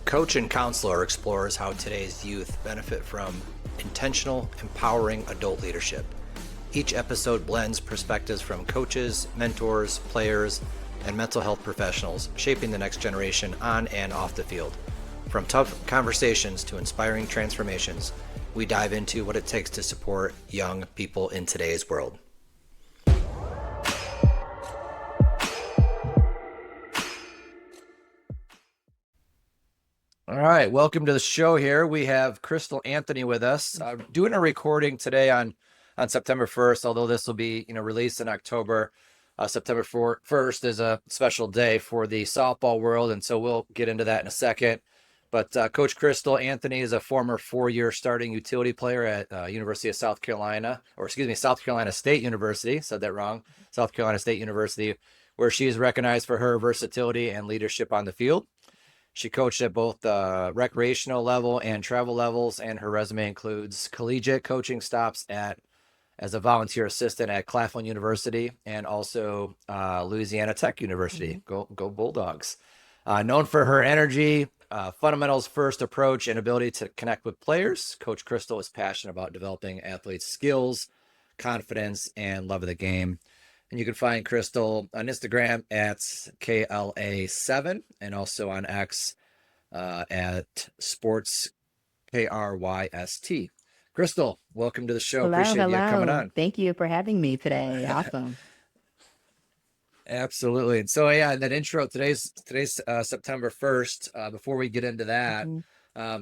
Coach and Counselor explores how today's youth benefit from intentional, empowering adult leadership. Each episode blends perspectives from coaches, mentors, players, and mental health professionals, shaping the next generation on and off the field. From tough conversations to inspiring transformations, we dive into what it takes to support young people in today's world. All right, welcome to the show here. We have Krystal Anthony with us. Doing a recording today on September 1st, although this will be released in October. September 1st is a special day for the softball world, and so we'll get into that in a second. But Coach Krystal Anthony is a former 4-year starting utility player at University of South Carolina, South Carolina State University. Said that wrong. South Carolina State University, where she is recognized for her versatility and leadership on the field. She coached at both the recreational level and travel levels, and her resume includes collegiate coaching stops as a volunteer assistant at Claflin University and also Louisiana Tech University. Mm-hmm. Go Bulldogs. Known for her energy, fundamentals first approach, and ability to connect with players, Coach Krystal is passionate about developing athletes' skills, confidence, and love of the game. And you can find Krystal on Instagram at KLA7 and also on X at Sports KRYST. Krystal, welcome to the show. Appreciate you coming on. Thank you for having me today. Awesome. Absolutely. And so, yeah, that intro, today's September 1st. Before we get into that,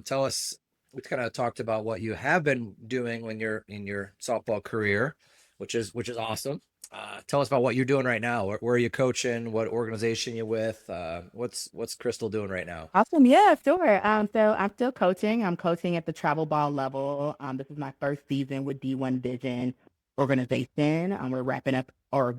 tell us, we kind of talked about what you have been doing when you're in your softball career, which is awesome. Tell us about what you're doing right now. Where are you coaching? What organization you with? What's Krystal doing right now? Awesome. Yeah, sure. So I'm still coaching. I'm coaching at the travel ball level. This is my first season with D1 Vision organization. We're wrapping up for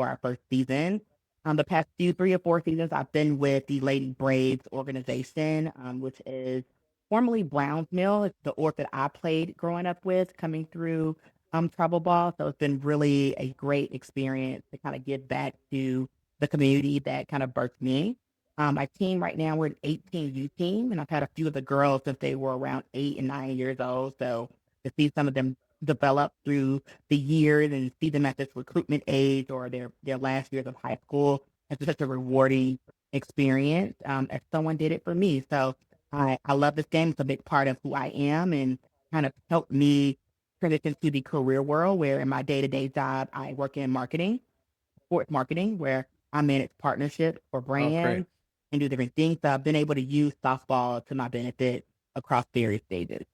our first season. The past 3 or 4 seasons, I've been with the Lady Braves organization, which is formerly Browns Mill. It's the org that I played growing up with, coming through travel ball. So it's been really a great experience to kind of give back to the community that kind of birthed me. My team right now, we're an 18U team, and I've had a few of the girls since they were around 8 and 9 years old. So to see some of them develop through the years and see them at this recruitment age or their last years of high school, it's such a rewarding experience, as someone did it for me. So I love this game. It's a big part of who I am and kind of helped me transition to the career world, where in my day-to-day job, I work in marketing, sports marketing, where I manage partnerships for brands and do different things. So I've been able to use softball to my benefit across various stages.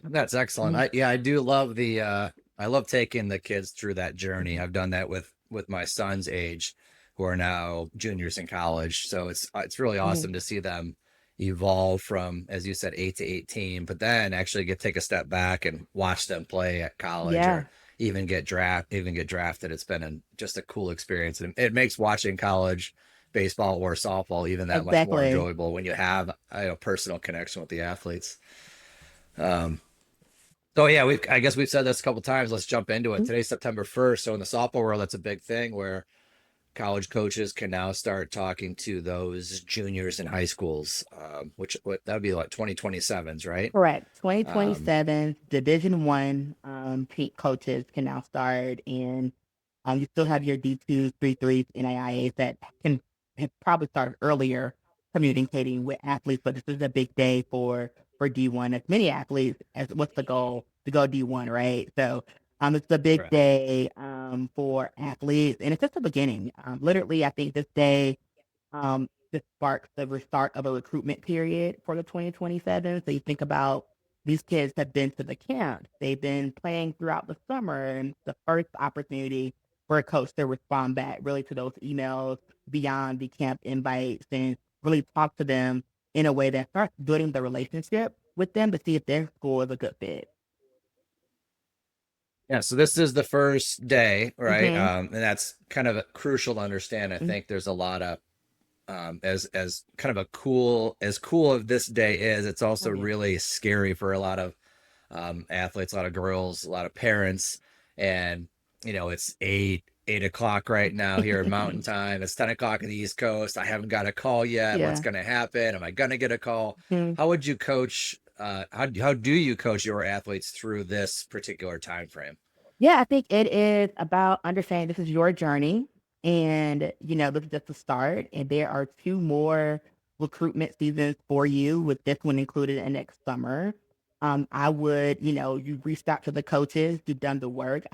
That's excellent. I do love I love taking the kids through that journey. I've done that with my son's age, who are now juniors in college. So it's really awesome to see them evolve from, as you said, 8 to 18, but then actually take a step back and watch them play at college or even get drafted. It's been just a cool experience. And it makes watching college baseball or softball even that much more enjoyable when you have a personal connection with the athletes. So yeah, I guess we've said this a couple of times. Let's jump into it. Today's September 1st. So in the softball world, that's a big thing where college coaches can now start talking to those juniors in high schools, which that would be like 2027s, right? Correct. 2027 Division I coaches can now start, and you still have your D2s, 3-3s, NAIAs that can have probably started earlier communicating with athletes, but this is a big day for D1. As many athletes as what's the goal to go D1, right? So it's a big day for athletes, and it's just the beginning. Literally, I think this day just sparks the restart of a recruitment period for the 2027. So you think about, these kids have been to the camp, they've been playing throughout the summer, and the first opportunity for a coach to respond back really to those emails beyond the camp invites and really talk to them in a way that starts building the relationship with them to see if their school is a good fit. Yeah, so this is the first day, right? And that's kind of crucial to understand. I think there's a lot of as kind of as cool as this day is, it's also really scary for a lot of athletes, a lot of girls, a lot of parents, and it's 8, 8 o'clock right now here in Mountain Time. It's 10 o'clock in the East Coast. I haven't got a call yet. What's Yeah. going to happen? Am I going to get a call? Mhm. How would you coach? How do you coach your athletes through this particular time frame? Yeah, I think it is about understanding this is your journey and, this is just the start. And there are two more recruitment seasons for you, with this one included in next summer. I would, you reached out to the coaches, you've done the work.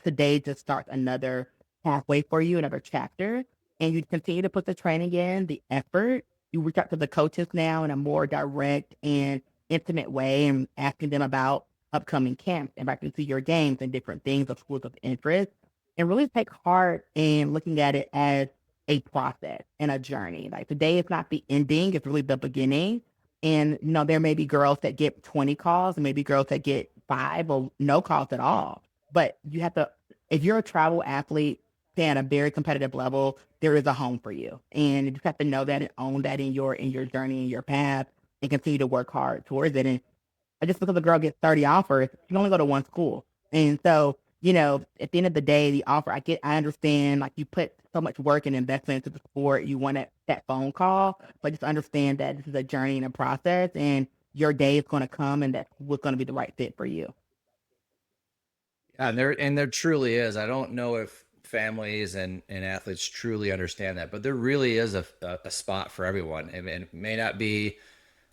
Today just starts another pathway for you, another chapter. And you continue to put the training in, the effort. You reach out to the coaches now in a more direct and intimate way and asking them about upcoming camps, inviting to your games and different things of schools of interest, and really take heart in looking at it as a process and a journey. Like today is not the ending, it's really the beginning. And there may be girls that get 20 calls and maybe girls that get 5 or no calls at all. But you have to, if you're a travel athlete, say at a very competitive level, there is a home for you. And you just have to know that and own that in your journey and your path and continue to work hard towards it. And just because a girl gets 30 offers, she can only go to one school. And so, at the end of the day, the offer, I understand, like you put so much work and investment into the sport, you want that phone call, but just understand that this is a journey and a process, and your day is going to come, and that's what's going to be the right fit for you. Yeah, and there truly is. I don't know if families and athletes truly understand that, but there really is a spot for everyone. I mean, it may not be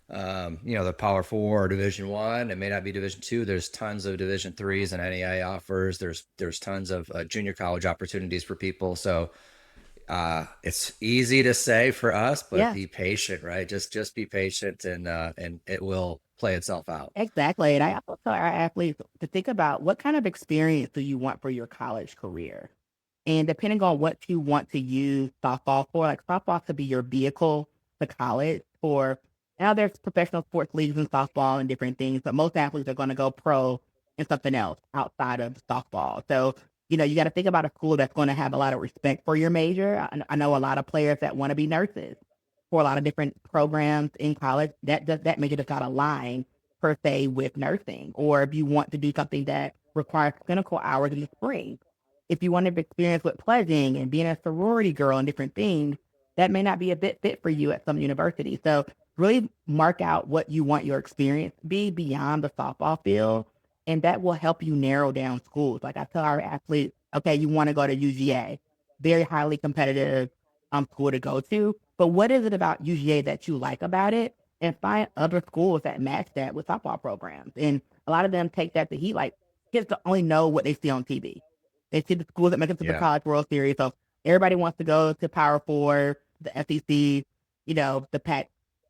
the Power Four or Division One. It may not be Division Two. There's tons of Division threes and NAIA offers. There's tons of junior college opportunities for people. So it's easy to say for us, but Yeah. be patient, right? Just be patient, and it will play itself out. Exactly. And I also tell our athletes to think about what kind of experience do you want for your college career? And depending on what you want to use softball for, like softball could be your vehicle to college for. Now there's professional sports leagues in softball and different things, but most athletes are going to go pro in something else outside of softball. So, you got to think about a school that's going to have a lot of respect for your major. I know a lot of players that want to be nurses for a lot of different programs in college. That major does not align per se with nursing. Or if you want to do something that requires clinical hours in the spring, if you want to experience with pledging and being a sorority girl and different things, that may not be a bit fit for you at some university. So really mark out what you want your experience to be beyond the softball field. And that will help you narrow down schools. Like I tell our athletes, okay, you want to go to UGA, very highly competitive school to go to. But what is it about UGA that you like about it? And find other schools that match that with softball programs. And a lot of them take that to heat. Like kids only know what they see on TV. They see the schools that make it to the Yeah. College World Series. So everybody wants to go to Power Four, the SEC, the Pac,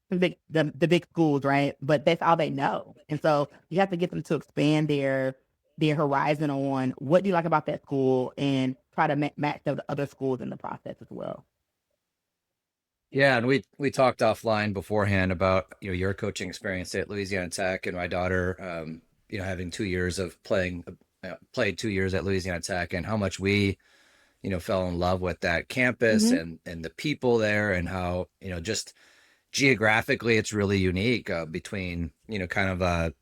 the big schools, right? But that's all they know. And so you have to get them to expand their horizon on what do you like about that school and try to match the other schools in the process as well. Yeah, and we talked offline beforehand about your coaching experience at Louisiana Tech, and my daughter, having 2 years of played 2 years at Louisiana Tech, and how much we fell in love with that campus Mm-hmm. and the people there, and how just geographically it's really unique between kind of a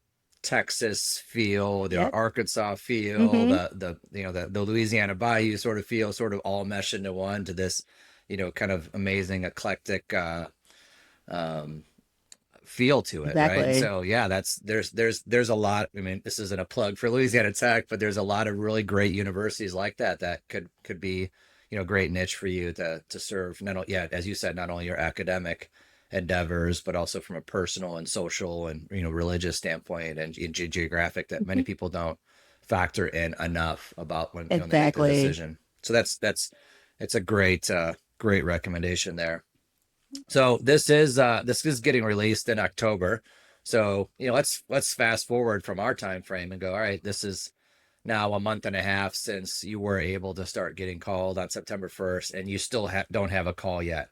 Texas feel, the Yep. Arkansas feel, Mm-hmm. the Louisiana Bayou sort of feel, sort of all mesh into one, to this kind of amazing eclectic um, feel to it, right? And Exactly. so yeah, there's a lot. I mean, this isn't a plug for Louisiana Tech, but there's a lot of really great universities like that that could be great niche for you to serve, not only, yeah, as you said, not only your academic endeavors, but also from a personal and social and religious standpoint, and geographic, that many Mhm. people don't factor in enough about when they make the Exactly. decision. So that's it's a great recommendation there. So this is getting released in October. So let's fast forward from our time frame and go, all right, this is now a month and a half since you were able to start getting called on September 1st, and you still don't have a call yet.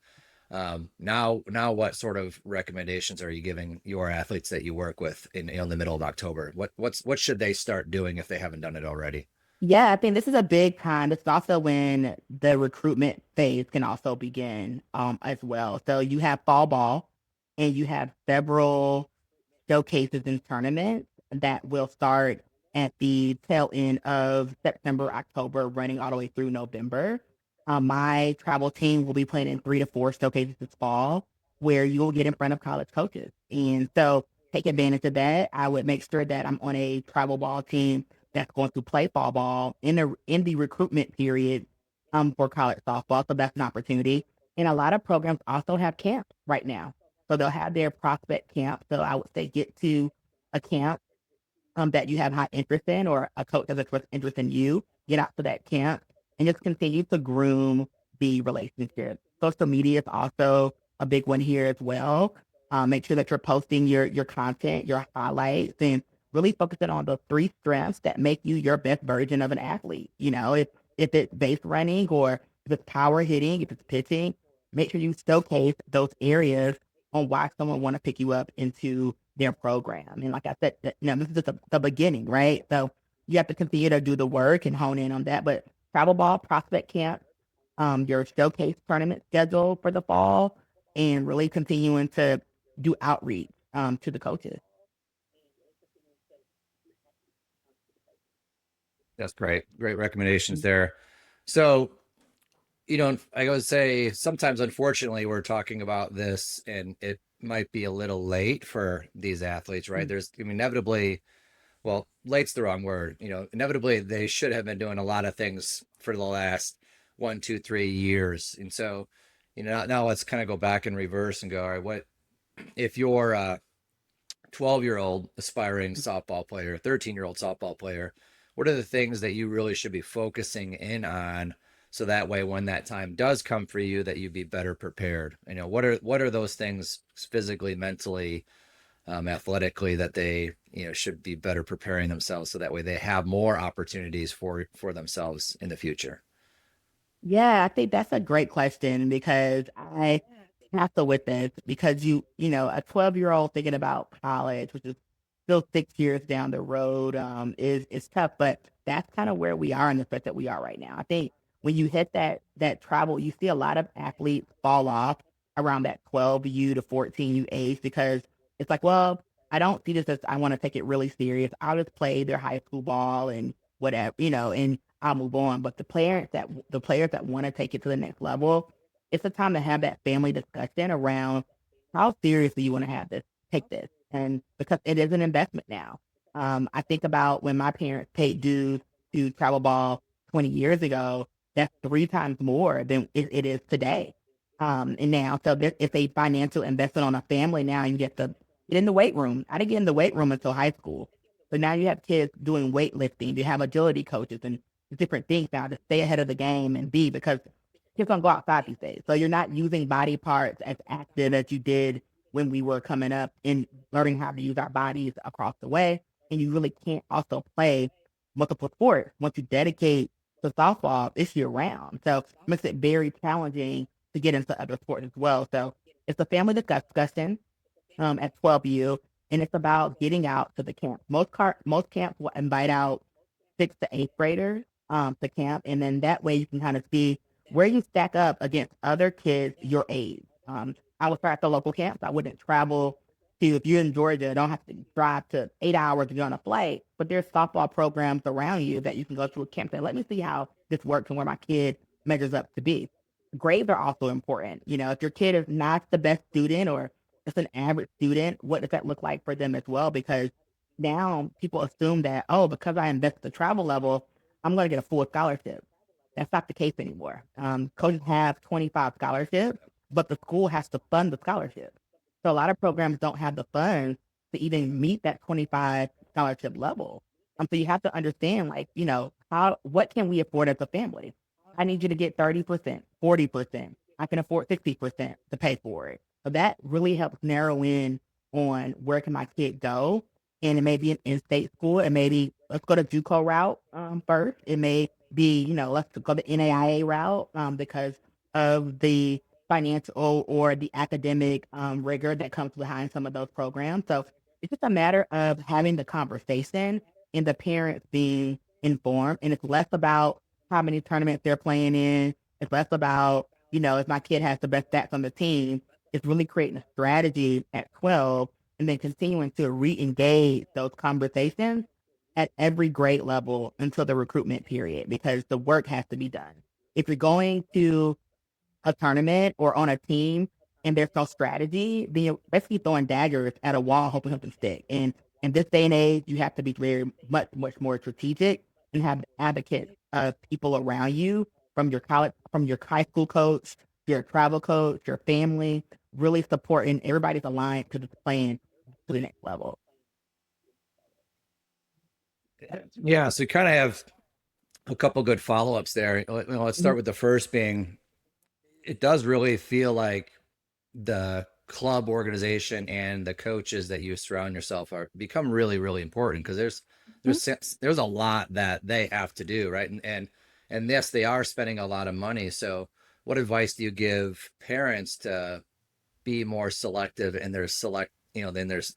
Now what sort of recommendations are you giving your athletes that you work with in the middle of October? What should they start doing if they haven't done it already? Yeah, I think this is a big time. This is also when the recruitment phase can also begin as well. So you have fall ball and you have several showcases and tournaments that will start at the tail end of September, October, running all the way through November. My travel team will be playing in 3 to 4 showcases this fall where you will get in front of college coaches. And so take advantage of that. I would make sure that I'm on a travel ball team that's going to play fall ball in the recruitment period for college softball. So that's an opportunity. And a lot of programs also have camps right now. So they'll have their prospect camp. So I would say get to a camp that you have high interest in or a coach has expressed interest in you, get out to that camp and just continue to groom the relationship. Social media is also a big one here as well. Make sure that you're posting your content, your highlights, and really focusing on the 3 strengths that make you your best version of an athlete. If it's base running or if it's power hitting, if it's pitching, make sure you showcase those areas on why someone want to pick you up into their program. And like I said, this is just the beginning, right? So you have to continue to do the work and hone in on that. But travel ball, prospect camp, your showcase tournament schedule for the fall, and really continuing to do outreach to the coaches. That's great. Great recommendations there. So, I would say sometimes, unfortunately, we're talking about this and it might be a little late for these athletes, right? Inevitably, well, late's the wrong word. Inevitably, they should have been doing a lot of things for the last 1, 2, 3 years. And so, now let's kind of go back in reverse and go, all right, what if you're a 12-year-old aspiring softball player, 13-year-old softball player, what are the things that you really should be focusing in on so that way when that time does come for you that you be better prepared? What are those things physically, mentally, athletically that they should be better preparing themselves so that way they have more opportunities for themselves in the future? Yeah, I think that's a great question because I hassle with this because a 12-year-old thinking about college, which is still 6 years down the road, is tough. But that's kind of where we are in the spot that we are right now. I think when you hit that travel, you see a lot of athletes fall off around that 12U to 14U age because it's like, well, I don't see this as I want to take it really serious. I'll just play their high school ball and whatever, and I'll move on. But the players that want to take it to the next level, it's a time to have that family discussion around how seriously you want to take this, and because it is an investment now. I think about when my parents paid dues to travel ball 20 years ago. That's 3 times more than it is today. And now, so it's a financial investment on a family now. You get to get in the weight room. I didn't get in the weight room until high school. So now you have kids doing weightlifting. You have agility coaches and different things now to stay ahead of the game and be because kids don't go outside these days. So you're not using body parts as active as you did when we were coming up and learning how to use our bodies across the way. And you really can't also play multiple sports once you dedicate to softball this year round. So it makes it very challenging to get into other sports as well. So it's a family discussion at 12U, and it's about getting out to the camp. Most camps will invite out 6th to 8th graders to camp, and then that way you can kind of see where you stack up against other kids your age. I would start at the local camps. I wouldn't travel to if you're in Georgia, don't have to drive to 8 hours to go on a flight, but there's softball programs around you that you can go to a camp and let me see how this works and where my kid measures up to be. Grades are also important. If your kid is not the best student or just an average student, what does that look like for them as well? Because now people assume that, oh, because I invest at the travel level, I'm going to get a full scholarship. That's not the case anymore. Coaches have 25 scholarships, but the school has to fund the scholarship. So a lot of programs don't have the funds to even meet that 25 scholarship level. So you have to understand, like, what can we afford as a family? I need you to get 30%, 40%. I can afford 60% to pay for it. So that really helps narrow in on where can my kid go. And it may be an in-state school. It may be, let's go to JUCO route first. It may be, let's go the NAIA route because of the financial or the academic rigor that comes behind some of those programs. So it's just a matter of having the conversation and the parents being informed. And it's less about how many tournaments they're playing in. It's less about, if my kid has the best stats on the team. It's really creating a strategy at 12 and then continuing to re-engage those conversations at every grade level until the recruitment period because the work has to be done. If you're going to a tournament or on a team and there's no strategy, then you're basically throwing daggers at a wall hoping something stick. And in this day and age, you have to be very much more strategic and have advocates of people around you from your college, from your high school coach, your travel coach, your family, really supporting everybody's aligned to the plan to the next level. Yeah, so you kind of have a couple good follow-ups there. Let's Mhm. start with the first being it does really feel like the club organization and the coaches that you surround yourself are become really, really important because there's a lot that they have to do, right? And yes, they are spending a lot of money. So what advice do you give parents to be more selective in their then there's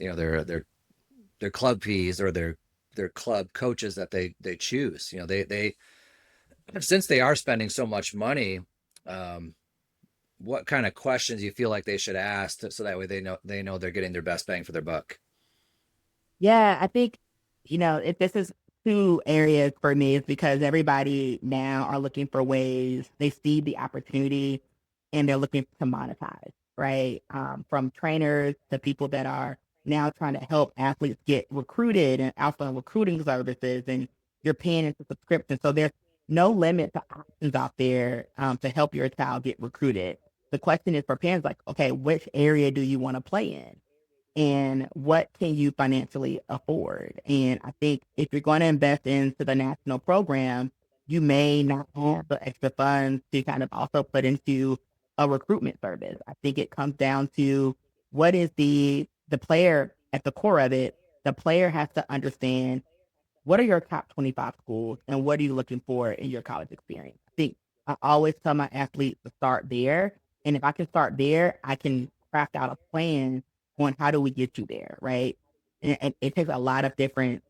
their club fees or their club coaches that they choose. They since they are spending so much money, um, what kind of questions you feel like they should ask so that way they know they're getting their best bang for their buck. Yeah, I think, if this is two areas for me, it's because everybody now are looking for ways they see the opportunity and they're looking to monetize, right? From trainers to people that are now trying to help athletes get recruited and alpha recruiting services, and you're paying into subscription. So there's no limit to options out there to help your child get recruited. The question is for parents like, okay, which area do you want to play in? And what can you financially afford? And I think if you're going to invest into the national program, you may not have the extra funds to kind of also put into a recruitment service. I think it comes down to what is the player at the core of it. The player has to understand what are your top 25 schools and what are you looking for in your college experience? I think I always tell my athletes to start there. And if I can start there, I can craft out a plan on how do we get you there, right? And it takes a lot of different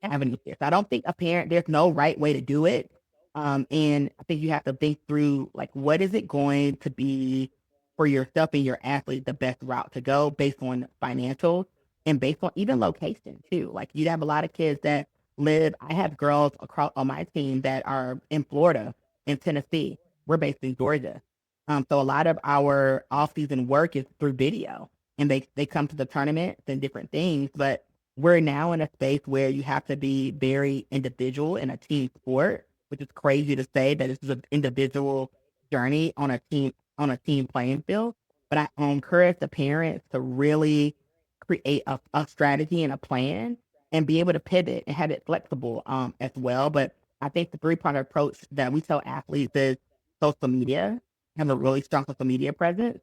avenues there. So I don't think a parent, there's no right way to do it. And I think you have to think through like what is it going to be for yourself and your athlete the best route to go based on financials and based on even location too. Like you'd have a lot of kids that I have girls across on my team that are in Florida, in Tennessee. We're based in Georgia. So a lot of our off-season work is through video, and they come to the tournaments and different things. But we're now in a space where you have to be very individual in a team sport, which is crazy to say that this is an individual journey on a team playing field. But I encourage the parents to really create a strategy and a plan and be able to pivot and have it flexible as well. But I think the three-part approach that we tell athletes is social media, have a really strong social media presence,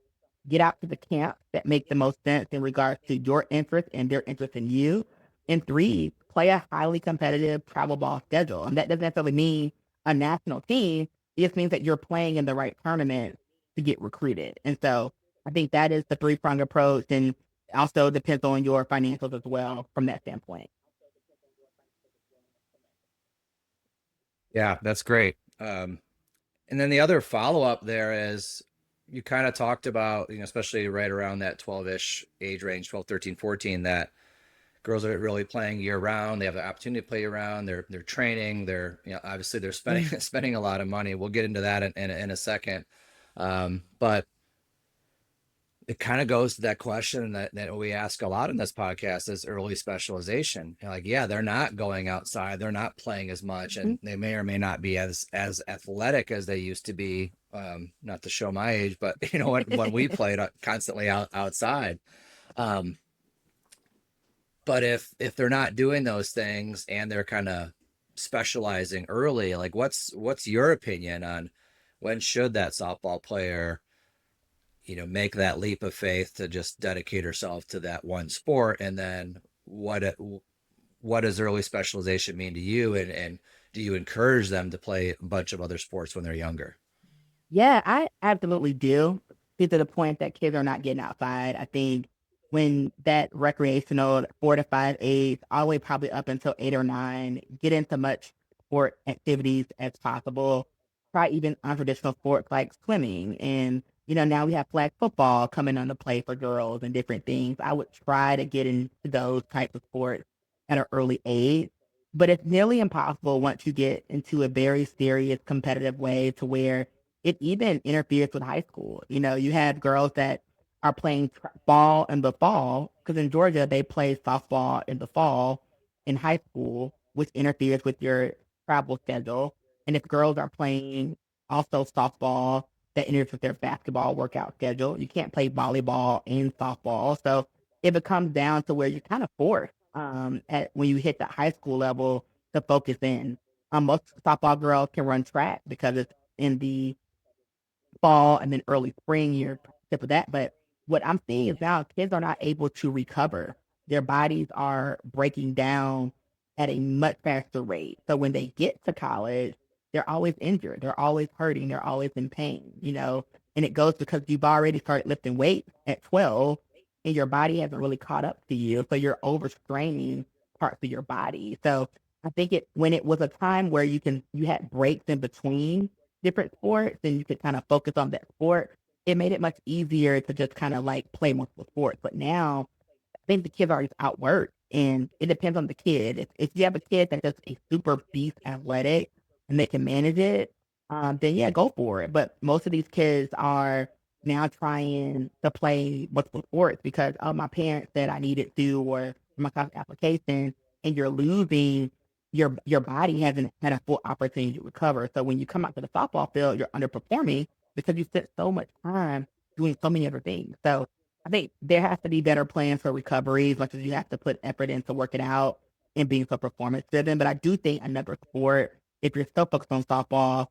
get out to the camps that make the most sense in regards to your interest and their interest in you. And three, play a highly competitive travel ball schedule. And that doesn't necessarily mean a national team. It just means that you're playing in the right tournament to get recruited. And so I think that is the three-pronged approach, and also depends on your financials as well from that standpoint. Yeah, that's great. And then the other follow-up there is you kind of talked about, especially right around that 12-ish age range, 12, 13, 14, that girls are really playing year round. They have the opportunity to play year round. They're training. Obviously they're spending Mm. spending a lot of money. We'll get into that in a second. But it kind of goes to that question that we ask a lot in this podcast is early specialization. Like, yeah, they're not going outside, they're not playing as much, and they may or may not be as athletic as they used to be. Not to show my age, but when we played constantly outside. Um, but if they're not doing those things and they're kind of specializing early, like what's your opinion on when should that softball player make that leap of faith to just dedicate herself to that one sport? And then what does early specialization mean to you? And do you encourage them to play a bunch of other sports when they're younger? Yeah, I absolutely do. To the point that kids are not getting outside. I think when that recreational 4 to 5 age, all the way probably up until 8 or 9, get into much sport activities as possible. Try even untraditional sports like swimming. And, now we have flag football coming on the play for girls and different things. I would try to get into those types of sports at an early age. But it's nearly impossible once you get into a very serious competitive way to where it even interferes with high school. You know, you have girls that are playing ball in the fall because in Georgia they play softball in the fall in high school, which interferes with your travel schedule. And if girls are playing also softball, that interferes with their basketball workout schedule. You can't play volleyball and softball. So it comes down to where you're kind of forced at when you hit the high school level to focus in. Most softball girls can run track because it's in the fall and then early spring, you're tip of that. But what I'm seeing is now kids are not able to recover. Their bodies are breaking down at a much faster rate. So when they get to college, they're always injured. They're always hurting. They're always in pain, you know? And it goes because you've already started lifting weights at 12 and your body hasn't really caught up to you. So you're overstraining parts of your body. So I think when it was a time where you had breaks in between different sports and you could kind of focus on that sport, it made it much easier to just kind of like play multiple sports. But now I think the kids are just outworked, and it depends on the kid. If you have a kid that's just a super beast athletic and they can manage it, then yeah, go for it. But most of these kids are now trying to play multiple sports because oh, my parents said I needed to, or my college application, and you're losing your body hasn't had a full opportunity to recover. So when you come out to the softball field, you're underperforming because you spent so much time doing so many other things. So I think there has to be better plans for recovery as much as you have to put effort into working out and being so performance driven. But I do think another sport, if you're so focused on softball,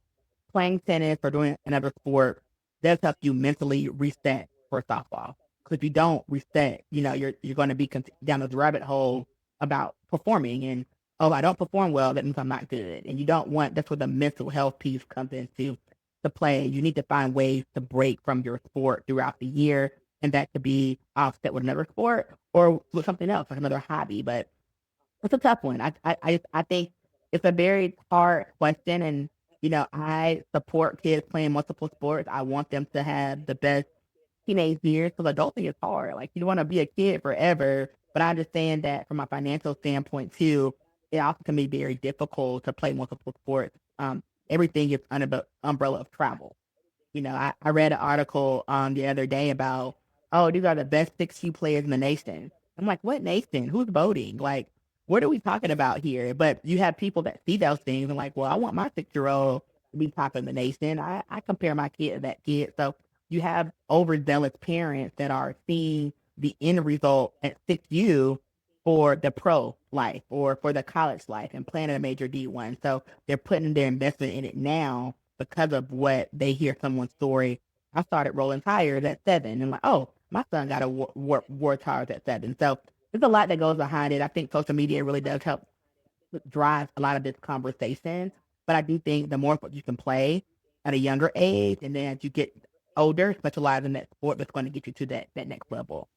playing tennis or doing another sport does help you mentally reset for softball. Because if you don't reset, you know, you're going to be down this rabbit hole about performing and oh, I don't perform well, that means I'm not good. And you don't want that's where the mental health piece comes into the play. You need to find ways to break from your sport throughout the year, and that could be offset with another sport or with something else, like another hobby. But it's a tough one. I think it's a very hard question, and you know, I support kids playing multiple sports. I want them to have the best teenage years because adulting is hard. Like you want to be a kid forever, but I understand that from a financial standpoint too, it also can be very difficult to play multiple sports. Everything is under the umbrella of travel. You know, I read an article the other day about, oh, these are the best 6U players in the nation. I'm like, what nation? Who's voting? Like, what are we talking about here? But you have people that see those things and like, well, I want my 6-year-old to be top in the nation. I compare my kid to that kid. So you have overzealous parents that are seeing the end result at 6U for the pro life or for the college life and planning a major D1. So they're putting their investment in it now because of what they hear someone's story. I started rolling tires at 7 and like, oh, my son got a war tires at 7. So there's a lot that goes behind it. I think social media really does help drive a lot of this conversation. But I do think the more you can play at a younger age, and then as you get older, specialize in that sport that's going to get you to that next level.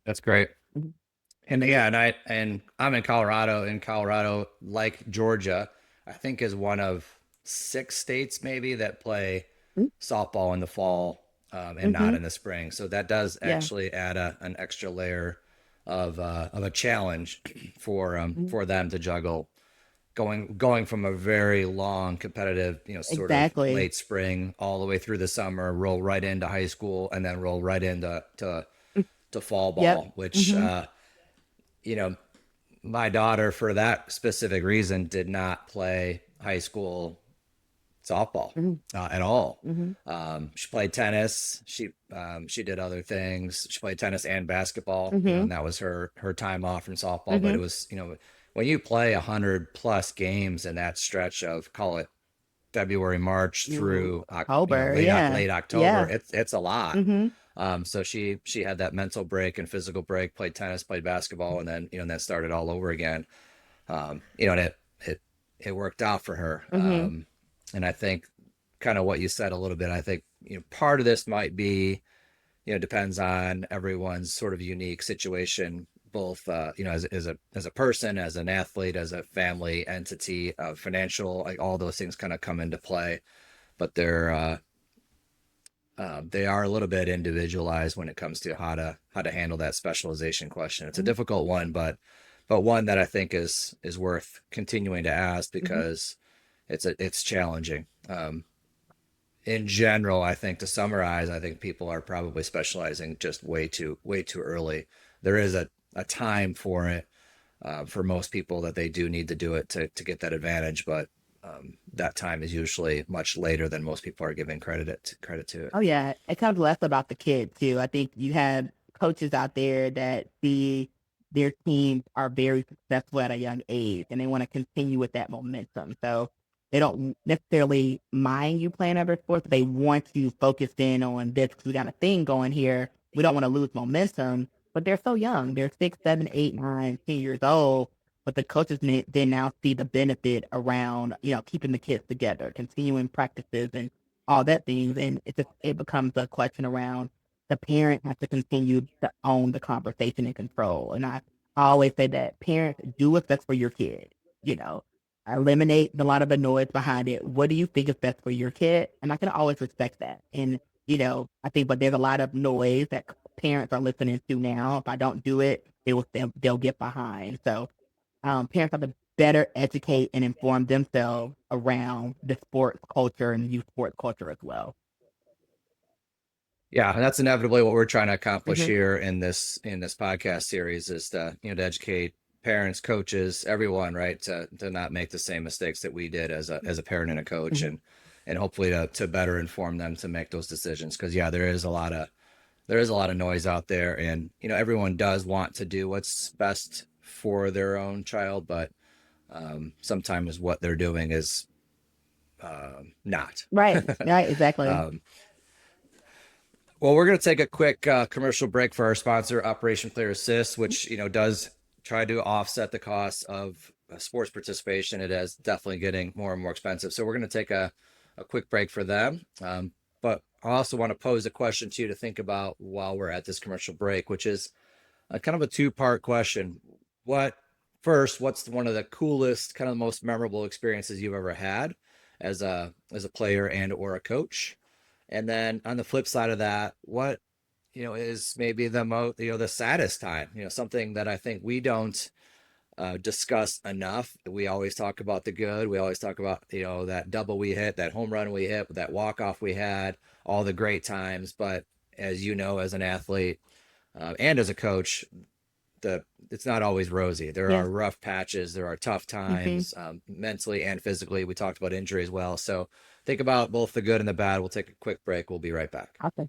That's great. Mhm. And yeah, and I'm in Colorado. In Colorado, like Georgia, I think is one of 6 states maybe that play softball in the fall and not Mm-hmm. in the spring. So that does Yeah. actually add an extra layer of a challenge Mhm. for them to juggle going from a very long competitive, sort of Exactly. late spring all the way through the summer, roll right into high school, and then roll right into to fall Yep. ball, which Mm-hmm. you know my daughter, for that specific reason, did not play high school softball Mm-hmm. at all. Mm-hmm. She played tennis. She did other things. She played tennis and basketball, Mm-hmm. and that was her time off from softball. But Mm-hmm. it was, when you play 100+ games in that stretch of, call it February, March Ooh, through October. Yeah. late October, Yeah. it's a lot. Mm-hmm. So she had that mental break and physical break, played tennis, played basketball, and then and then started all over again. And it worked out for her. Mm-hmm. And I think kind of what you said a little bit. I think part of this might be, depends on everyone's sort of unique situation, both as a person, as an athlete, as a family entity, financial, like all those things kind of come into play. But they are a little bit individualized when it comes to how to handle that specialization question. It's a Mhm, difficult one, but one that I think is worth continuing to ask mhm. because it's challenging. In general, I think to summarize, I think people are probably specializing just way too early. There is a time for it for most people that they do need to do it to get that advantage, but that time is usually much later than most people are giving credit to it. Oh yeah, it comes less about the kid too. I think you have coaches out there that see their teams are very successful at a young age, and they want to continue with that momentum. So they don't necessarily mind you playing other sports, but they want you focused in on this because we got a thing going here. We don't want to lose momentum, but they're so young. They're 6, 7, 8, 9, 10 years old. But the coaches then now see the benefit around, keeping the kids together, continuing practices and all that things, and it becomes a question around the parent has to continue to own the conversation and control. And I always say that parents do what's best for your kid. You know, eliminate a lot of the noise behind it. What do you think is best for your kid? And I can always respect that. And I think, but there's a lot of noise that parents are listening to now. If I don't do it, they'll get behind. So parents have to better educate and inform themselves around the sports culture and youth sports culture as well. Yeah, and that's inevitably what we're trying to accomplish Hmm. here in this podcast series is to educate parents, coaches, everyone, right, to not make the same mistakes that we did as a parent and a coach, Hmm. and hopefully to better inform them to make those decisions. Because yeah, there is a lot of noise out there, and everyone does want to do what's best for their own child, but sometimes what they're doing is not. Right. Right. Exactly. um, Well, we're going to take a quick commercial break for our sponsor, Operation Player Assist, which does try to offset the costs of sports participation. It is definitely getting more and more expensive. So we're going to take a quick break for them. But I also want to pose a question to you to think about while we're at this commercial break, which is a kind of a two-part question. What what's one of the coolest, kind of the most memorable experiences you've ever had as a player and or a coach? And then on the flip side of that, what is maybe the saddest time? Something that I think we don't discuss enough. We always talk about the good. We always talk about that double we hit, that home run we hit, that walk off we had, all the great times. But as you know, as an athlete and as a coach, the it's not always rosy. There Yeah. are rough patches. There are tough Hmm. times, mentally and physically. We talked about injury as well. So think about both the good and the bad. We'll take a quick break. We'll be right back. Awesome.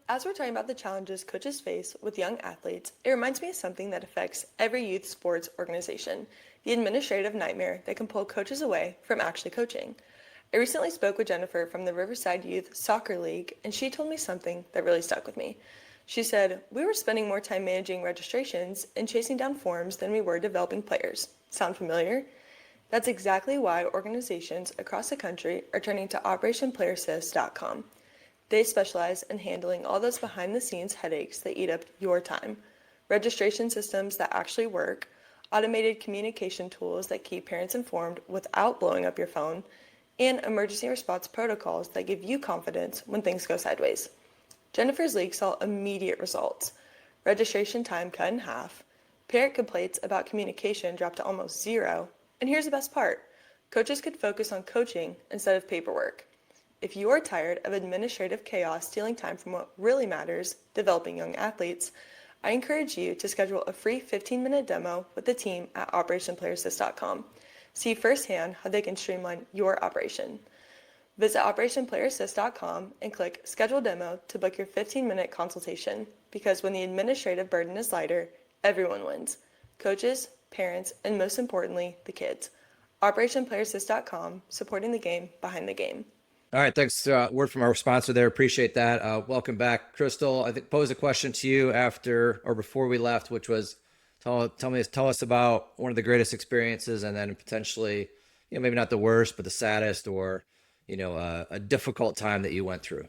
As we're talking about the challenges coaches face with young athletes, it reminds me of something that affects every youth sports organization, the administrative nightmare that can pull coaches away from actually coaching. I recently spoke with Jennifer from the Riverside Youth Soccer League, and she told me something that really stuck with me. She said, "We were spending more time managing registrations and chasing down forms than we were developing players." Sound familiar? That's exactly why organizations across the country are turning to OperationPlayerAssist.com. They specialize in handling all those behind the scenes headaches that eat up your time. Registration systems that actually work, automated communication tools that keep parents informed without blowing up your phone, and emergency response protocols that give you confidence when things go sideways. Jennifer's league saw immediate results. Registration time cut in half, parent complaints about communication dropped to almost zero, and here's the best part: coaches could focus on coaching instead of paperwork. If you are tired of administrative chaos stealing time from what really matters, developing young athletes, I encourage you to schedule a free 15-minute demo with the team at OperationPlayerAssist.com. See firsthand how they can streamline your operation. Visit OperationPlayerAssist.com and click Schedule Demo to book your 15-minute consultation, because when the administrative burden is lighter, everyone wins: coaches, parents, and most importantly, the kids. OperationPlayerAssist.com, supporting the game behind the game. All right, thanks. Word from our sponsor there. Appreciate that. Welcome back, Krystal. I think pose a question to you after or before we left, which was tell us about one of the greatest experiences, and then potentially, maybe not the worst, but the saddest, or a difficult time that you went through.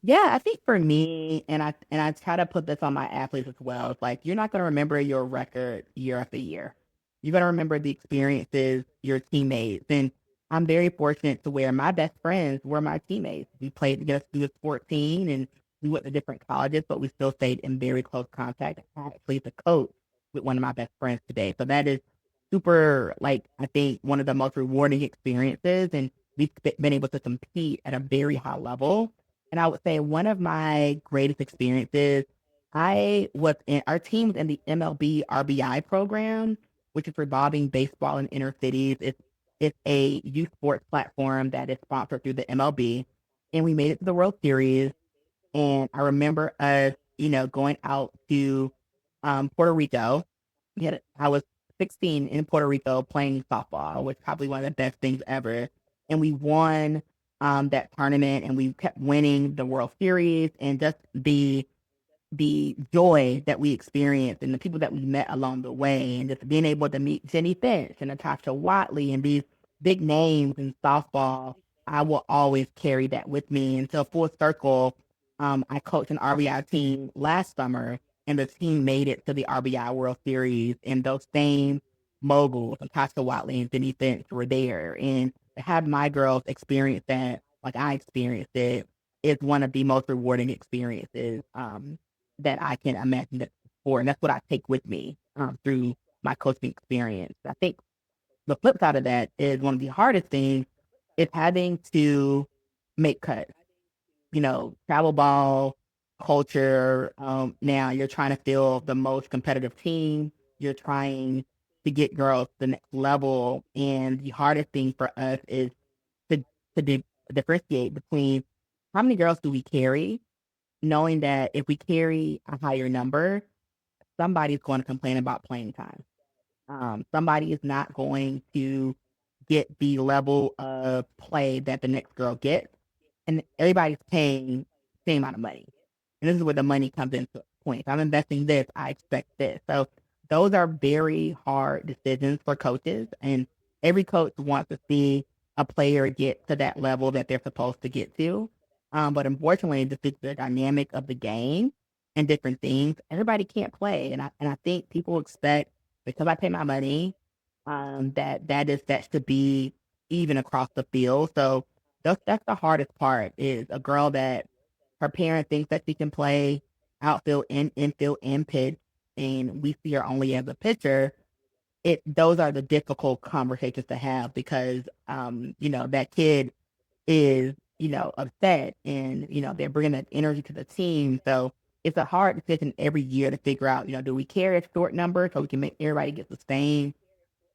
Yeah, I think for me, and I try to put this on my athletes as well. It's like you're not going to remember your record year after year. You're going to remember the experiences, your teammates, and I'm very fortunate to where my best friends were my teammates. We played together through the sport team and we went to different colleges, but we still stayed in very close contact. I actually the coach with one of my best friends today. So that is super, like, I think one of the most rewarding experiences. And we've been able to compete at a very high level. And I would say one of my greatest experiences, our team was in the MLB RBI program, which is revolving baseball in inner cities. It's a youth sports platform that is sponsored through the MLB. And we made it to the World Series. And I remember us, going out to Puerto Rico. I was 16 in Puerto Rico playing softball, which was probably one of the best things ever. And we won that tournament and we kept winning the World Series and just the joy that we experienced and the people that we met along the way and just being able to meet Jenny Finch and Natasha Watley and these big names in softball, I will always carry that with me. And so full circle, I coached an RBI team last summer and the team made it to the RBI World Series and those same moguls, Natasha Watley and Jenny Finch were there. And to have my girls experience that like I experienced it is one of the most rewarding experiences that I can imagine that for. And that's what I take with me through my coaching experience. I think the flip side of that is one of the hardest things is having to make cuts. Travel ball culture. Now you're trying to fill the most competitive team. You're trying to get girls to the next level. And the hardest thing for us is to, to differentiate between how many girls do we carry, knowing that if we carry a higher number, somebody's going to complain about playing time. Somebody is not going to get the level of play that the next girl gets, and everybody's paying the same amount of money. And this is where the money comes into point. If I'm investing this, I expect this. So those are very hard decisions for coaches, and every coach wants to see a player get to that level that they're supposed to get to. But unfortunately, this is the dynamic of the game and different things. Everybody can't play, and I think people expect because I pay my money, that should be even across the field. So that's the hardest part is a girl that her parent thinks that she can play outfield and infield and pitch, and we see her only as a pitcher. Those are the difficult conversations to have because that kid is upset and they're bringing that energy to the team. So it's a hard decision every year to figure out, do we carry a short number so we can make everybody get the same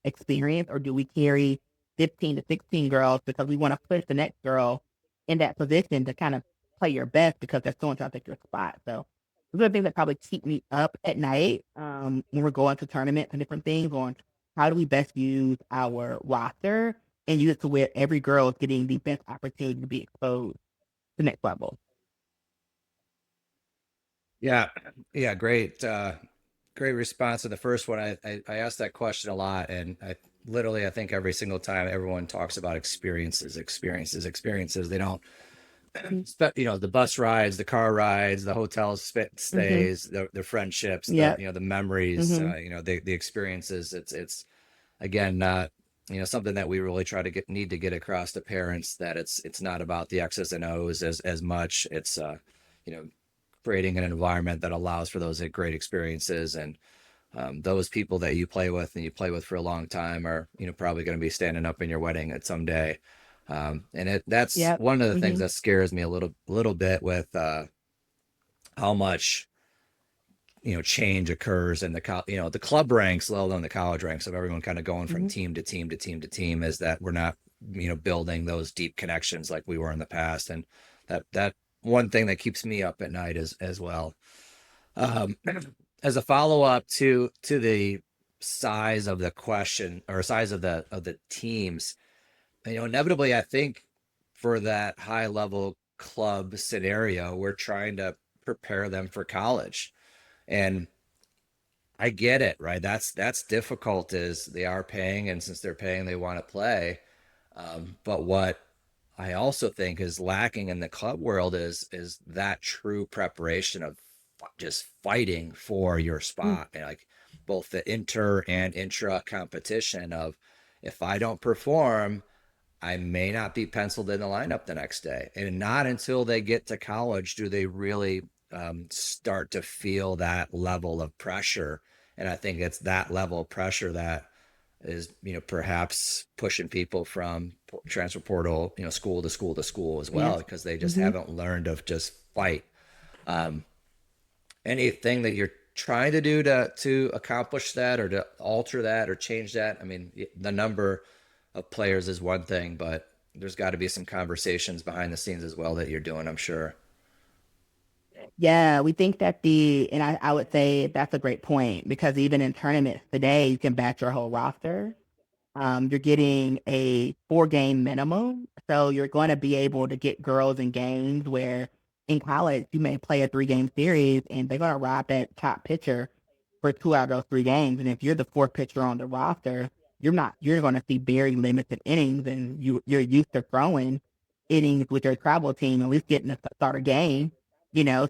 experience, or do we carry 15 to 16 girls because we want to push the next girl in that position to kind of play your best because they're so trying to take your spot. So those are the things that probably keep me up at night when we're going to tournaments and different things on how do we best use our roster and use it to where every girl is getting the best opportunity to be exposed to the next level. Yeah, yeah, great, great response to the first one. I asked that question a lot, and I think every single time everyone talks about experiences, experiences, experiences. They don't, the bus rides, the car rides, the hotel Mm-hmm. stays, the friendships, Yep. the memories, Mm-hmm. the experiences. It's again not something that we really try to need to get across to parents that it's not about the X's and O's as much. It's you know creating an environment that allows for those great experiences, and those people that you play with and you play with for a long time are probably going to be standing up in your wedding at some day. And that's Yep. one of the things Mm-hmm. that scares me a little bit with how much change occurs in the club ranks, let alone the college ranks, of everyone kind of going from Mm-hmm. team to team to team to team, is that we're not building those deep connections like we were in the past. And that one thing that keeps me up at night is as well. um, as a follow-up to the size of the question, or size of the teams, inevitably I think for that high level club scenario, we're trying to prepare them for college. And I get it, right? That's difficult, is they are paying, and since they're paying, they want to play. But what I also think is lacking in the club world is that true preparation of just fighting for your spot, and like both the inter and intra competition of, if I don't perform, I may not be penciled in the lineup the next day. And not until they get to college do they really start to feel that level of pressure. And I think it's that level of pressure that is, perhaps pushing people from transfer portal, school to school to school as well, Yes. because they just Hmm. haven't learned to just fight. Um, Anything that you're trying to do to accomplish that or to alter that or change that? I mean, the number of players is one thing, but there's got to be some conversations behind the scenes as well that you're doing, I'm sure. Yeah, we think that and I would say that's a great point because even in tournaments today, you can batch your whole roster. You're getting a 4 game minimum. So you're going to be able to get girls in games where in college you may play a 3 game series and they're going to rob that top pitcher for 2 out of those 3 games. And if you're the fourth pitcher on the roster, you're going to see very limited innings and you're used to throwing innings with your travel team, at least getting to start a game,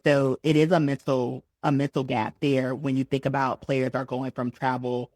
so it is a mental gap there when you think about players are going from travel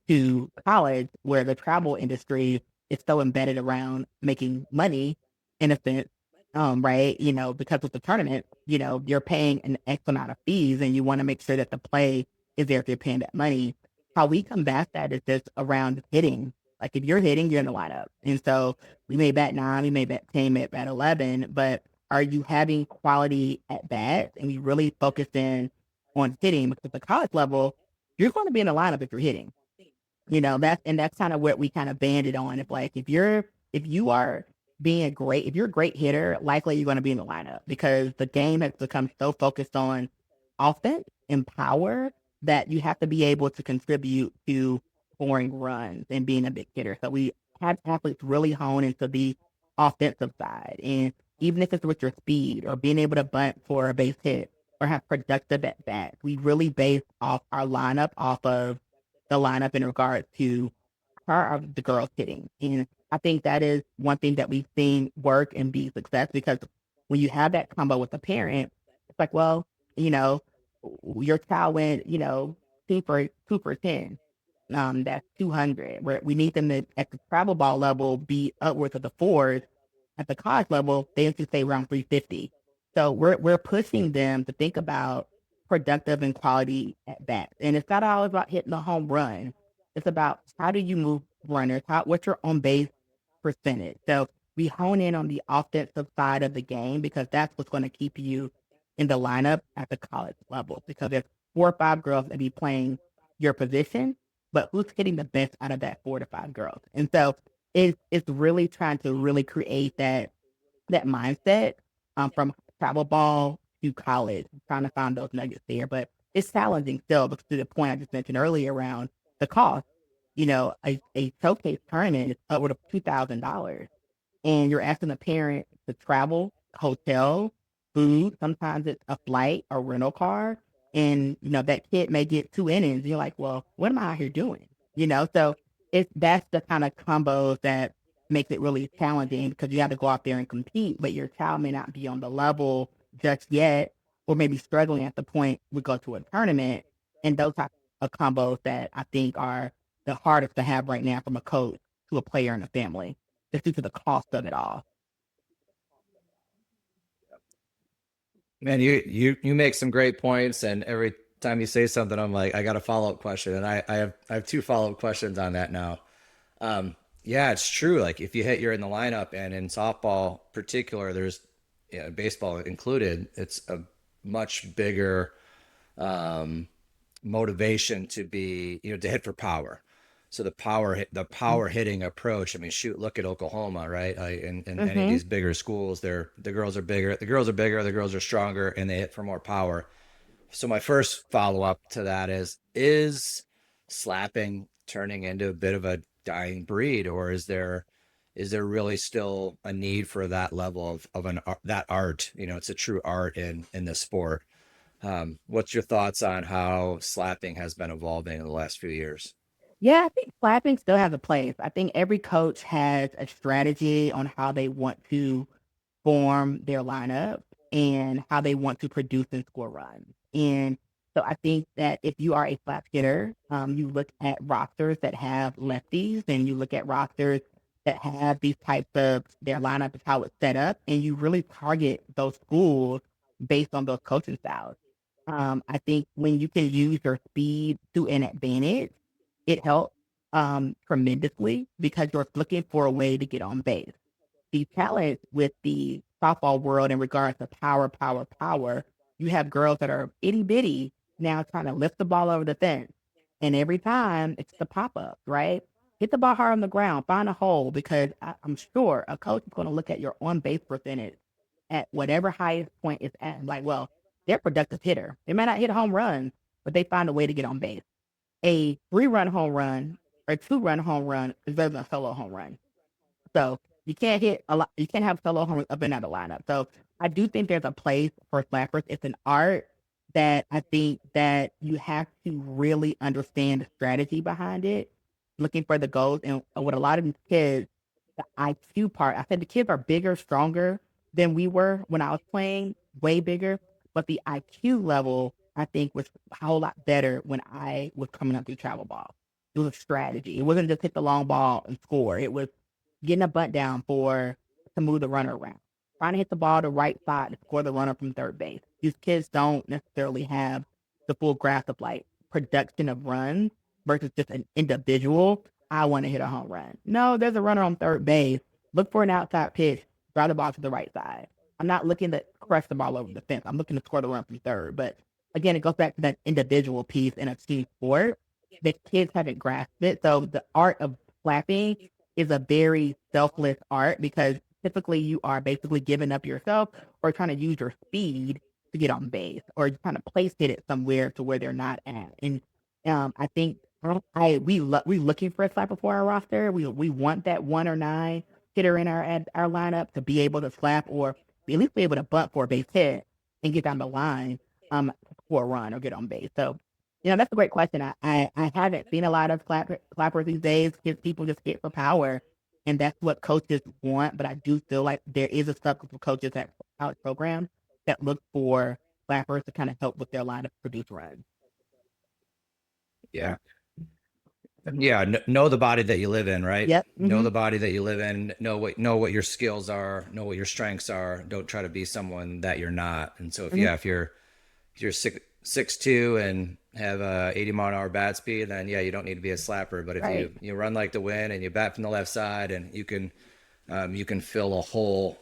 to college, where the travel industry is so embedded around making money in a sense, right? Because with the tournament, you're paying an X amount of fees and you want to make sure that the play is there if you're paying that money. How we combat that is just around hitting. Like if you're hitting, you're in the lineup. And so we may bat 9, we may bat 10, may bat 11, but are you having quality at bats? And we really focus in on hitting because at the college level, you're going to be in the lineup if you're hitting. That's kind of what we kind of banded on. If you are being if you're a great hitter, likely you're going to be in the lineup because the game has become so focused on offense and power that you have to be able to contribute to scoring runs and being a big hitter. So we have athletes really hone into the offensive side. And even if it's with your speed or being able to bunt for a base hit or have productive at bats, we really base off our lineup off of the lineup in regards to how are the girls hitting. And I think that is one thing that we've seen work and be success because when you have that combo with the parent, it's like, well, you know, your child went, two for 10. That's 200. Where we need them to at the travel ball level be upwards of the fours. At the college level, they have to stay around 350. So we're pushing them to think about productive and quality at bats. And it's not always about hitting the home run. It's about how do you move runners, what's your on base percentage. So we hone in on the offensive side of the game because that's what's going to keep you in the lineup at the college level. Because there's 4 or 5 girls that be playing your position, but who's hitting the best out of that 4 to 5 girls? And so it's really trying to really create that mindset from travel ball to college, trying to find those nuggets there. But it's challenging still because to the point I just mentioned earlier around the cost. A showcase tournament is upward of $2,000 and you're asking a parent to travel, hotel, food. Sometimes it's a flight or rental car, and that kid may get 2 innings. You're like, well, what am I out here doing? So that's the kind of combos that makes it really challenging because you have to go out there and compete, but your child may not be on the level just yet, or maybe struggling at the point we go to a tournament, and those type of combos that I think are the hardest to have right now from a coach to a player and a family just due to the cost of it all. Man, you make some great points, and every time you say something, I'm like, I got a follow-up question, and I have two follow-up questions on that now. Yeah, it's true. Like if you hit, you're in the lineup, and in softball particular, there's, baseball included, it's a much bigger um, motivation to be, to hit for power. So the power hitting approach. I mean, shoot, look at Oklahoma, right? In any of Mm-hmm. these bigger schools, the girls are bigger, the girls are stronger, and they hit for more power. So my first follow up to that is slapping turning into a bit of a dying breed, or is there really still a need for that level of that art? It's a true art in this sport. What's your thoughts on how slapping has been evolving in the last few years? Yeah, I think clapping still has a place. I think every coach has a strategy on how they want to form their lineup and how they want to produce and score runs. And so I think that if you are a flat hitter, you look at rosters that have lefties and you look at rosters that have these types of their lineup is how it's set up, and you really target those schools based on those coaching styles. I think when you can use your speed to an advantage, it helps tremendously because you're looking for a way to get on base. The challenge with the softball world in regards to power, power, power, you have girls that are itty bitty now trying to lift the ball over the fence. And every time it's the pop up, right? Hit the ball hard on the ground, find a hole, because I'm sure a coach is going to look at your on base percentage at whatever highest point it's at. And like, well, they're a productive hitter. They might not hit home runs, but they find a way to get on base. A 3-run home run or 2-run home run is better than a solo home run. So you can't hit a lot. You can't have solo home runs up and out of the lineup. So I do think there's a place for slappers. It's an art that I think that you have to really understand the strategy behind it, looking for the goals. And with a lot of these kids, the IQ part, I said the kids are bigger, stronger than we were when I was playing, way bigger. But the IQ level, I think, was a whole lot better when I was coming up through travel ball. It was a strategy. It wasn't just hit the long ball and score. It was getting a bunt down to move the runner around, trying to hit the ball the right side to score the runner from third base. These kids don't necessarily have the full grasp of like production of runs versus just an individual. I want to hit a home run. No, there's a runner on third base. Look for an outside pitch, drive the ball to the right side. I'm not looking to crush the ball over the fence. I'm looking to score the run from third. But again, it goes back to that individual piece in a team sport. The kids haven't grasped it. So the art of slapping is a very selfless art because typically you are basically giving up yourself or trying to use your speed to get on base or trying to place hit it somewhere to where they're not at. And I think we looking for a slapper for our roster. We want that 1 or 9 hitter in our lineup to be able to slap or at least be able to bunt for a base hit and get down the line for a run or get on base. So that's a great question. I haven't seen a lot of clappers these days. People just hit for power, and that's what coaches want. But I do feel like there is a subgroup of coaches at college programs that look for clappers to kind of help with their line of produce runs. Yeah. Yeah, know the body that you live in, right? Yep. Know the body that you live in. Know what your skills are. Know what your strengths are. Don't try to be someone that you're not. And so if you're 6'2" and have a 80-mile-an-hour bat speed, then you don't need to be a slapper. But if you run like the wind and you bat from the left side and you can fill a hole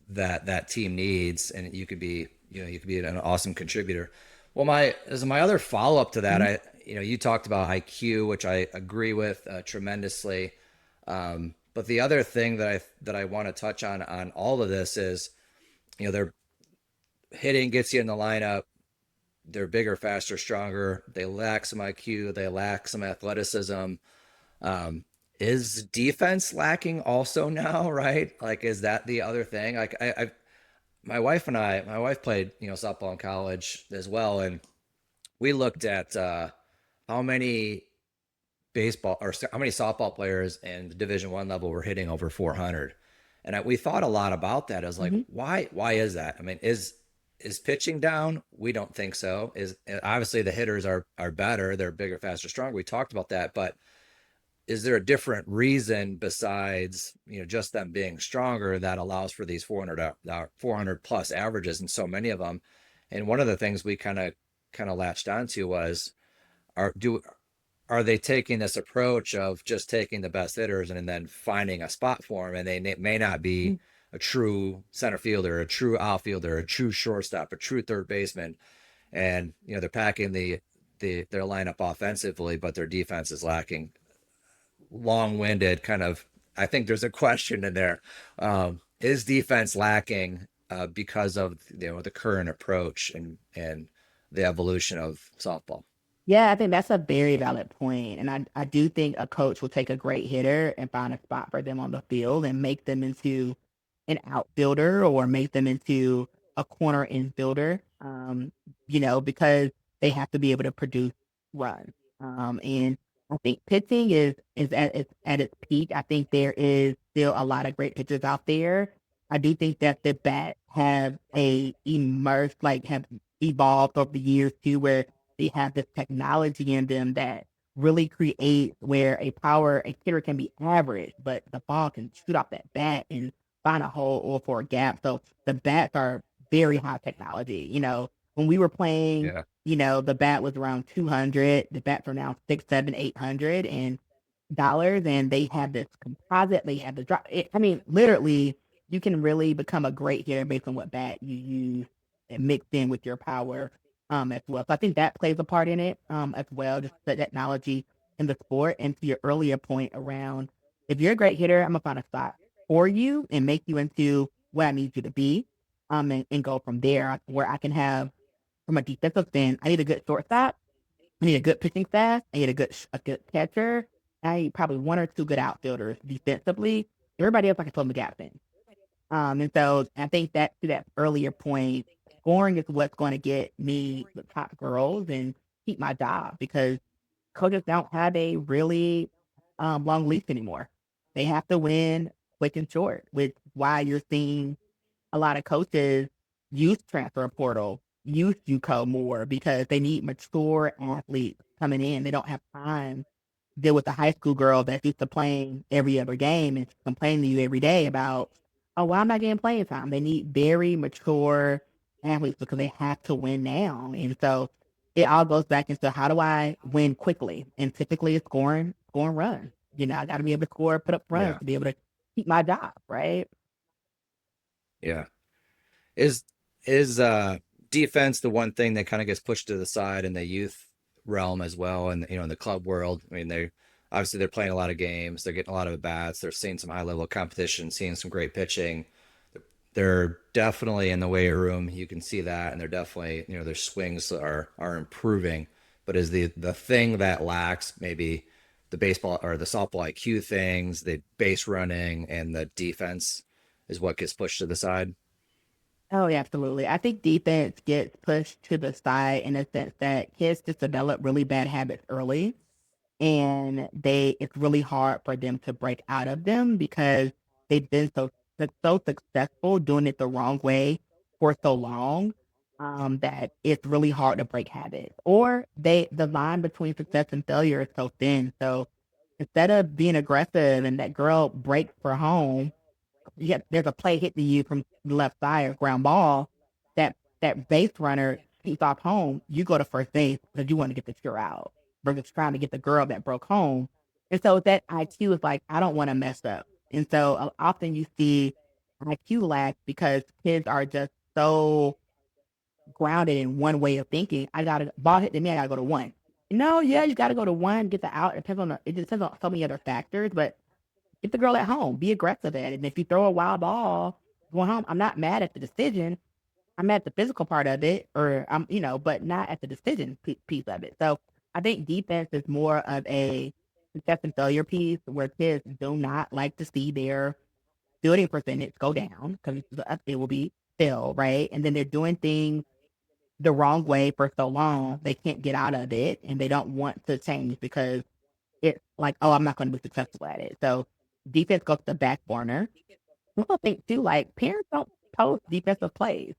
that team needs, and you could be an awesome contributor. Well, as my other follow up to that, you talked about IQ, which I agree with tremendously. But the other thing that I want to touch on all of this is, they're hitting gets you in the lineup. They're bigger, faster, stronger. They lack some IQ. They lack some athleticism. Is defense lacking also now, right? Like, is that the other thing? Like, my wife played, softball in college as well. And we looked at how many softball players in the Division I level were hitting over 400. And we thought a lot about that. I was like, why is that? I mean, is pitching down? We don't think so. Is obviously the hitters are better. They're bigger, faster, stronger. We talked about that, but is there a different reason besides, just them being stronger that allows for these 400 plus averages and so many of them? And one of the things we kind of latched onto was, are they taking this approach of just taking the best hitters and then finding a spot for them? And they may not be a true center fielder, a true outfielder, a true shortstop, a true third baseman. And, they're packing their lineup offensively, but their defense is lacking. Long-winded kind of, I think there's a question in there. Is defense lacking because of, the current approach and the evolution of softball? Yeah, I think that's a very valid point. And I do think a coach will take a great hitter and find a spot for them on the field and make them into an outfielder or make them into a corner infielder, because they have to be able to produce runs. And I think pitching is at its peak. I think there is still a lot of great pitchers out there. I do think that the bat have evolved over the years too, where they have this technology in them that really create where a hitter can be average, but the ball can shoot off that bat and find a hole or for a gap. So the bats are very high technology. When we were playing, Yeah. the bat was around 200. The bats are now six, seven, 800 and dollars, and they have this composite. They have the drop. I mean, literally, you can really become a great hitter based on what bat you use and mixed in with your power as well. So I think that plays a part in it as well, just the technology in the sport. And to your earlier point around, if you're a great hitter, I'm gonna find a spot for you and make you into what I need you to be, and go from there where I can have from a defensive stand. I need a good shortstop. I need a good pitching staff. I need a good catcher. I need probably one or two good outfielders defensively. Everybody else I can fill the gaps in. And so I think that to that earlier point, scoring is what's going to get me the top girls and keep my job because coaches don't have a really long leash anymore. They have to win quick and short, which is why you're seeing a lot of coaches use transfer portal, use JUCO more because they need mature athletes coming in. They don't have time to deal with the high school girl that's used to playing every other game and complaining to you every day about, oh, well, I'm not getting playing time. They need very mature athletes because they have to win now. And so it all goes back into how do I win quickly? And typically it's scoring runs. I got to be able to score, put up runs Yeah. to be able to keep my job, right? Yeah. Is defense the one thing that kind of gets pushed to the side in the youth realm as well, and in the club world? I mean, they're playing a lot of games, they're getting a lot of at bats, they're seeing some high level competition, seeing some great pitching. They're definitely in the weight room. You can see that, and they're definitely their swings are improving. But is the thing that lacks maybe the baseball or the softball IQ things, the base running, and the defense is what gets pushed to the side? Oh, yeah, absolutely. I think defense gets pushed to the side in the sense that kids just develop really bad habits early, and it's really hard for them to break out of them because they've been so successful doing it the wrong way for so long, that it's really hard to break habits. Or the line between success and failure is so thin. So instead of being aggressive and that girl breaks for home, there's a play hitting you from the left side or ground ball, that base runner keeps off home, you go to first base because you want to get the cure out versus trying to get the girl that broke home. And so that IQ is like, I don't want to mess up. And so often you see IQ lack because kids are just so grounded in one way of thinking. I got to ball hit to me, I got to go to one. No, yeah, you got to go to one, get the out. It depends on so many other factors, but get the girl at home. Be aggressive at it. And if you throw a wild ball going home, I'm not mad at the decision. I'm at the physical part of it, or but not at the decision piece of it. So I think defense is more of a success and failure piece where kids do not like to see their fielding percentage go down because it will be still right, and then they're doing things the wrong way for so long they can't get out of it, and they don't want to change because it's like, oh, I'm not going to be successful at it. So defense goes to the back burner. I also think too, like parents don't post defensive plays.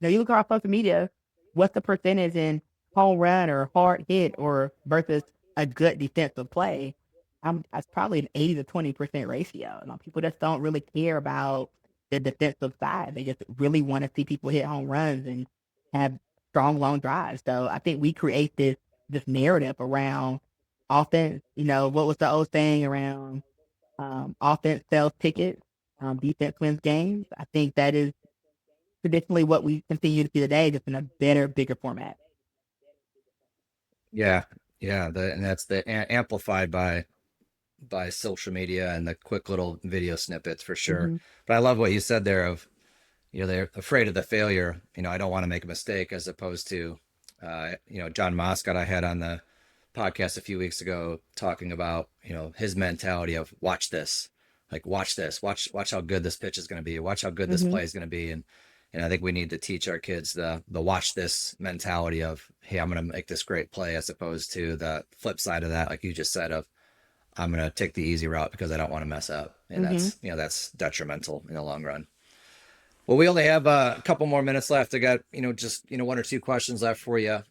Now you look across social media, what's the percentage in home run or hard hit or versus a good defensive play? That's probably an 80 to 20% ratio. People just don't really care about the defensive side. They just really want to see people hit home runs and have strong long drives. So I think we create this narrative around offense. What was the old saying around offense sells tickets, defense wins games. I think that is traditionally what we continue to see today, just in a better, bigger format. Yeah, yeah, and that's amplified by social media and the quick little video snippets for sure. Mm-hmm. But I love what you said there of they're afraid of the failure. I don't want to make a mistake, as opposed to John Moscott I had on the podcast a few weeks ago talking about his mentality of watch this, like watch this, watch how good this pitch is going to be, watch how good this Mm-hmm. play is going to be. And I think we need to teach our kids the watch this mentality of, hey, I'm going to make this great play, as opposed to the flip side of that, like you just said, of I'm going to take the easy route because I don't want to mess up. And Mm-hmm. that's detrimental in the long run. Well, we only have a couple more minutes left. I got, just, one or two questions left for you.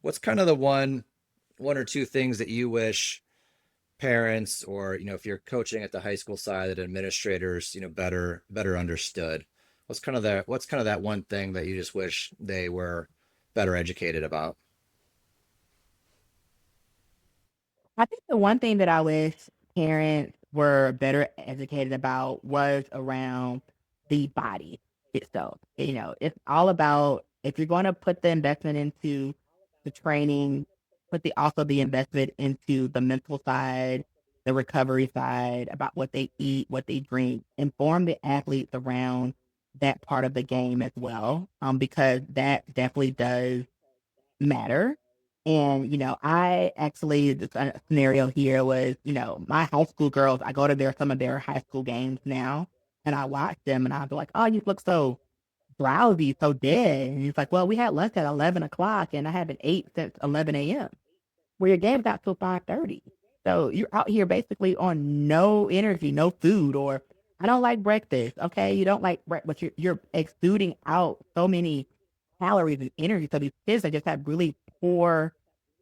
What's kind of the one one or two things that you wish parents, or if you're coaching at the high school side, that administrators better understood? What's kind of that one thing that you just wish they were better educated about? I think the one thing that I wish parents were better educated about was around the body itself. It's all about, if you're going to put the investment into the training, put the investment into the mental side, the recovery side, about what they eat, what they drink, inform the athletes around that part of the game as well, because that definitely does matter. And, I actually, the scenario here was, my high school girls, I go to some of their high school games now, and I watch them and I'll be like, oh, you look so drowsy, so dead. And he's like, well, we had lunch at 11 o'clock and I haven't ate since 11 a.m. Well, your game's not till 5:30. So you're out here basically on no energy, no food, or I don't like breakfast. Okay, you don't like breakfast, but you're exuding out so many calories and energy. So these kids that just have really poor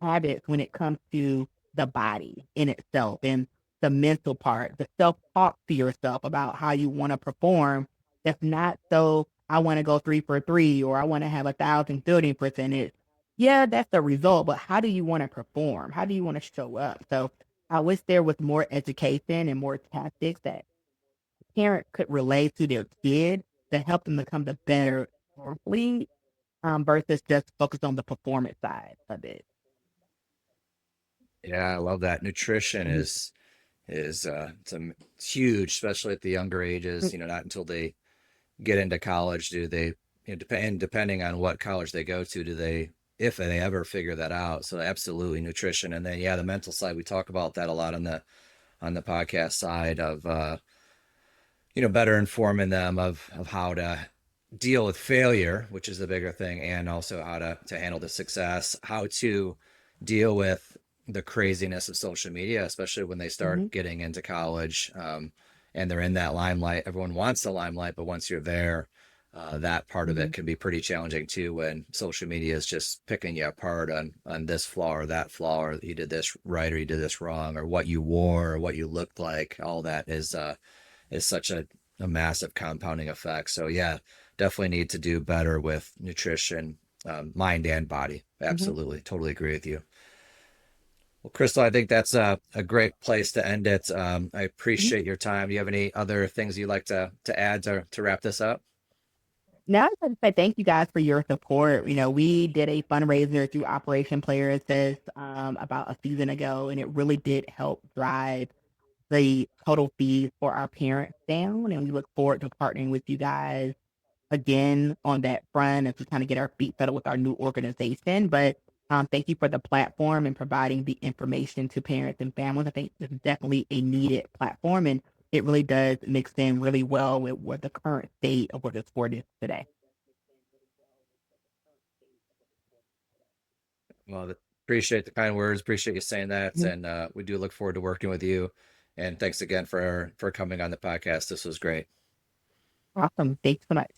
habits when it comes to the body in itself and the mental part, the self talk to yourself about how you want to perform. That's not so I want to go 3 for 3 or I want to have 1,030%. Yeah, that's the result, but how do you want to perform? How do you want to show up? So I wish there was more education and more tactics that parents could relay to their kid to help them become the better athlete, versus just focus on the performance side of it. Yeah, I love that. Nutrition Mhm. it's huge, especially at the younger ages. Mm. Not until they get into college do they, depending on what college they go to, do they, if they ever figure that out. So absolutely nutrition. And then yeah, the mental side, we talk about that a lot on the podcast side of better informing them of how to deal with failure, which is the bigger thing, and also how to handle the success, how to deal with the craziness of social media, especially when they start Mhm. getting into college, and they're in that limelight. Everyone wants the limelight, but once you're there, that part of it Mhm. can be pretty challenging too, when social media is just picking you apart on this flaw or that flaw, or you did this right or you did this wrong, or what you wore or what you looked like. All that is such a massive compounding effect. So yeah, definitely need to do better with nutrition, mind and body. Mhm. Absolutely, totally agree with you. Well, Krystal, I think that's a great place to end it. I Mhm. appreciate your time. Do you have any other things you'd like to add to wrap this up? Now, I just want to say thank you guys for your support. We did a fundraiser through Operation Player Assist, about a season ago, and it really did help drive the total fees for our parents down. And we look forward to partnering with you guys again on that front as we kind of get our feet settled with our new organization. But thank you for the platform and providing the information to parents and families. I think this is definitely a needed platform, and it really does mix in really well with what the current state of where the sport is today. Well, appreciate the kind words. Appreciate you saying that, Mhm. and we do look forward to working with you. And thanks again for coming on the podcast. This was great. Awesome. Thanks so much.